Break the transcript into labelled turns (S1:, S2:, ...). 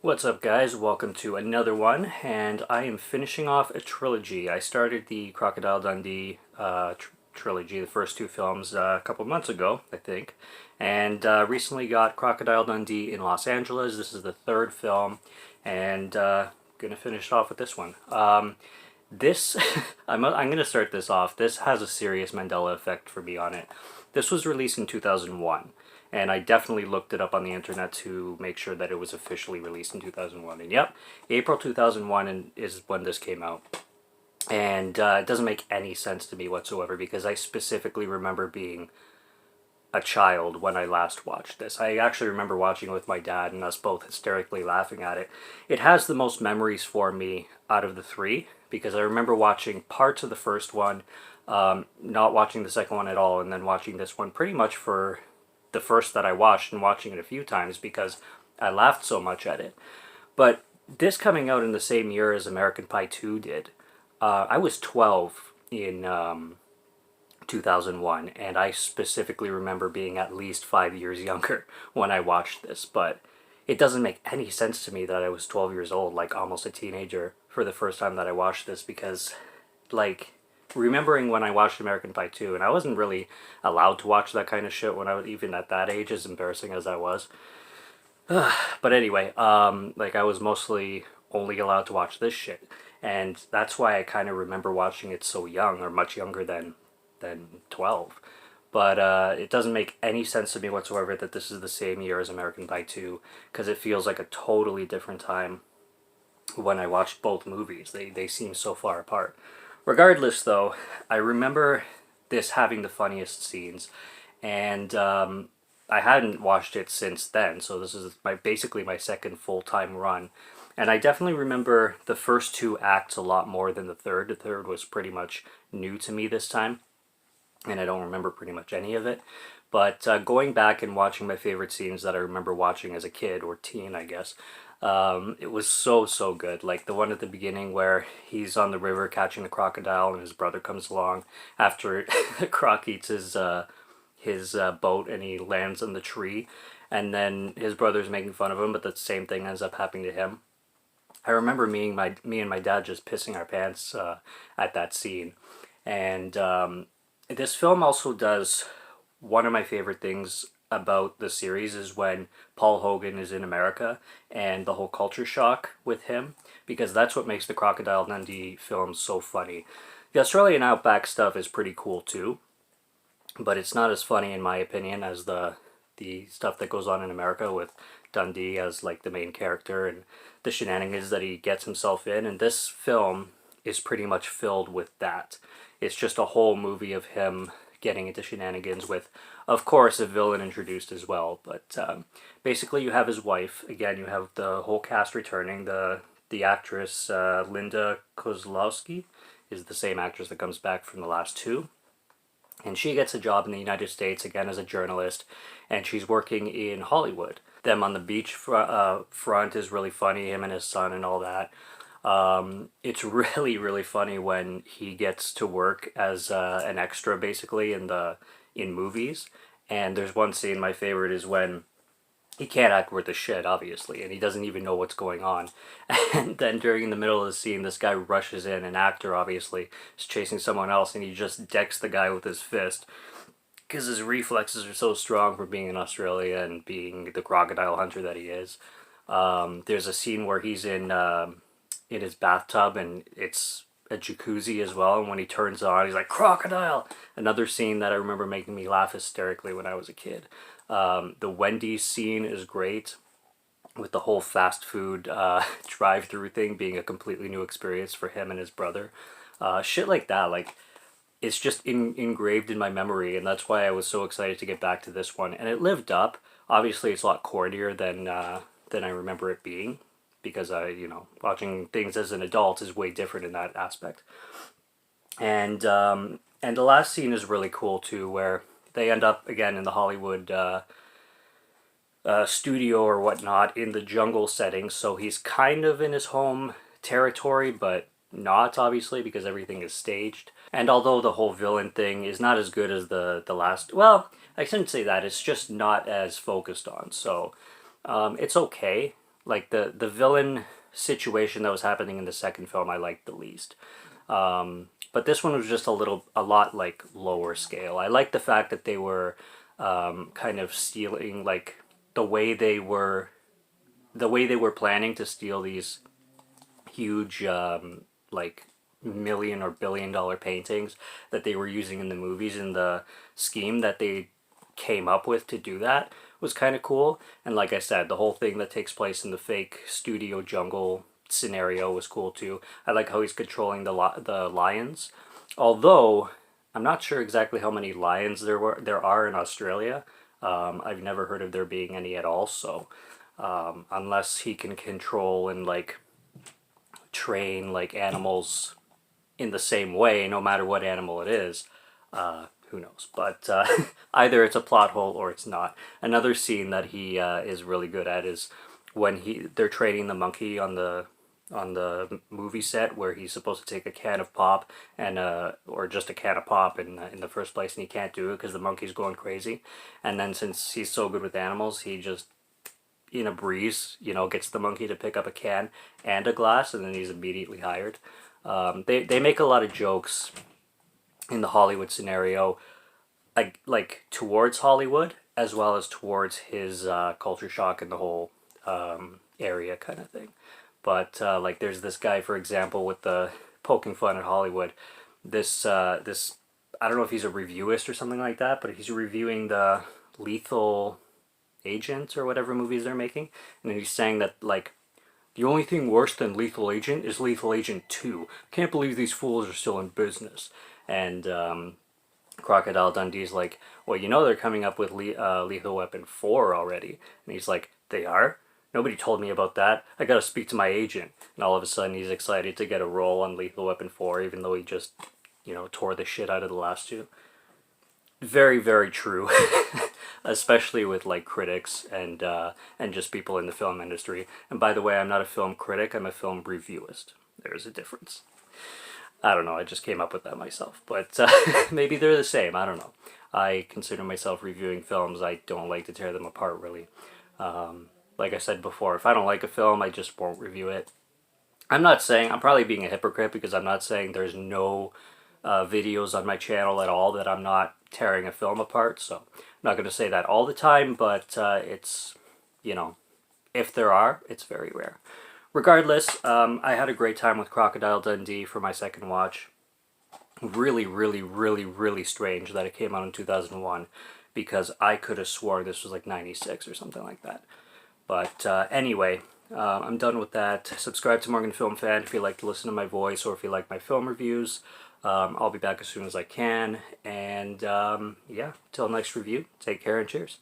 S1: What's up, guys? Welcome to another one, and I am finishing off a trilogy. I started the Crocodile Dundee trilogy, the first two films, a couple months ago, I think, and recently got Crocodile Dundee in Los Angeles. This is the third film, and gonna finish off with this one. This, I'm gonna start this off. This has a serious Mandela effect for me on it. This was released in 2001. And I definitely looked it up on the internet to make sure that it was officially released in 2001. And yep, April 2001 is when this came out. And it doesn't make any sense to me whatsoever because I specifically remember being a child when I last watched this. I actually remember watching it with my dad and us both hysterically laughing at it. It has the most memories for me out of the three because I remember watching parts of the first one, not watching the second one at all, and then watching this one pretty much for the first that I watched and watching it a few times because I laughed so much at it. But this coming out in the same year as American Pie 2 did, I was 12 in 2001, and I specifically remember being at least 5 years younger when I watched this. But it doesn't make any sense to me that I was 12 years old, like almost a teenager, for the first time that I watched this because, like, remembering when I watched American Pie 2, and I wasn't really allowed to watch that kind of shit when I was even at that age, as embarrassing as I was. But anyway, like I was mostly only allowed to watch this shit, and that's why I kind of remember watching it so young, or much younger than 12. But it doesn't make any sense to me whatsoever that this is the same year as American Pie 2, because it feels like a totally different time when I watched both movies. They seem so far apart. Regardless, though, I remember this having the funniest scenes, and I hadn't watched it since then, so this is basically my second full-time run. And I definitely remember the first two acts a lot more than the third. The third was pretty much new to me this time, and I don't remember pretty much any of it. But going back and watching my favorite scenes that I remember watching as a kid, or teen, I guess, it was so good. Like the one at the beginning where he's on the river catching the crocodile and his brother comes along after Croc eats his boat and he lands on the tree, and then his brother's making fun of him, but the same thing ends up happening to him. I remember me and my dad just pissing our pants at that scene. And this film also does one of my favorite things about the series is when Paul Hogan is in America and the whole culture shock with him, because that's what makes the Crocodile Dundee films so funny. The Australian Outback stuff is pretty cool too, but it's not as funny in my opinion as the stuff that goes on in America with Dundee as like the main character and the shenanigans that he gets himself in. And this film is pretty much filled with that. It's just a whole movie of him getting into shenanigans with, of course, a villain introduced as well. But basically, you have his wife. Again, you have the whole cast returning. The actress Linda Kozlowski is the same actress that comes back from the last two. And she gets a job in the United States, again as a journalist, and she's working in Hollywood. Them on the beach front is really funny, him and his son and all that. It's really funny when he gets to work as an extra basically in movies. And there's one scene, my favorite, is when he can't act worth a shit, obviously, and he doesn't even know what's going on. And then during the middle of the scene, this guy rushes in, an actor obviously, is chasing someone else, and he just decks the guy with his fist. Because his reflexes are so strong for being in Australia and being the crocodile hunter that he is. There's a scene where he's in his bathtub, and it's a jacuzzi as well, and when he turns on, he's like, crocodile! Another scene that I remember making me laugh hysterically when I was a kid. The Wendy's scene is great, with the whole fast food drive-through thing being a completely new experience for him and his brother. Shit like that, like, it's just engraved in my memory, and that's why I was so excited to get back to this one. And it lived up. Obviously, it's a lot cornier than I remember it being, because watching things as an adult is way different in that aspect. And the last scene is really cool too, where they end up again in the Hollywood studio or whatnot in the jungle setting. So he's kind of in his home territory, but not obviously because everything is staged. And although the whole villain thing is not as good as the last, well, I shouldn't say that. It's just not as focused on. So it's okay. like the villain situation that was happening in the second film I liked the least. But this one was just a lot like lower scale. I like the fact that they were kind of stealing like the way they were the way they were planning to steal these huge like million or billion dollar paintings that they were using in the movies, and the scheme that they came up with to do that was kind of cool. And like I said, the whole thing that takes place in the fake studio jungle scenario was cool too. I like how he's controlling the lions, although I'm not sure exactly how many lions there are in Australia. I've never heard of there being any at all, so unless he can control and like train like animals in the same way, no matter what animal it is, who knows? But either it's a plot hole or it's not. Another scene that he is really good at is when they're training the monkey on the movie set, where he's supposed to take a can of pop and or just a can of pop in the first place, and he can't do it because the monkey's going crazy. And then since he's so good with animals, he just in a breeze, gets the monkey to pick up a can and a glass, and then he's immediately hired. They make a lot of jokes in the Hollywood scenario, like towards Hollywood as well as towards his culture shock and the whole area kind of thing. But like there's this guy, for example, with the poking fun at Hollywood. This I don't know if he's a reviewist or something like that, but he's reviewing the Lethal Agent or whatever movies they're making, and he's saying that like the only thing worse than Lethal Agent is Lethal Agent 2. Can't believe these fools are still in business. And Crocodile Dundee's like, well, they're coming up with Lethal Weapon 4 already. And he's like, they are? Nobody told me about that. I gotta speak to my agent. And all of a sudden he's excited to get a role on Lethal Weapon 4, even though he just, tore the shit out of the last two. Very, very true. Especially with like critics and just people in the film industry. And by the way, I'm not a film critic, I'm a film reviewist. There's a difference. I don't know, I just came up with that myself. But maybe they're the same, I don't know. I consider myself reviewing films. I don't like to tear them apart, really. Like I said before, if I don't like a film, I just won't review it. I'm probably being a hypocrite, because I'm not saying there's no videos on my channel at all that I'm not tearing a film apart, so I'm not going to say that all the time, but it's, if there are, it's very rare. Regardless, I had a great time with Crocodile Dundee for my second watch. Really, really, really, really strange that it came out in 2001, because I could have sworn this was like 96 or something like that. But anyway, I'm done with that. Subscribe to Morgan Film Fan if you like to listen to my voice, or if you like my film reviews. I'll be back as soon as I can. And yeah, till next review, take care and cheers.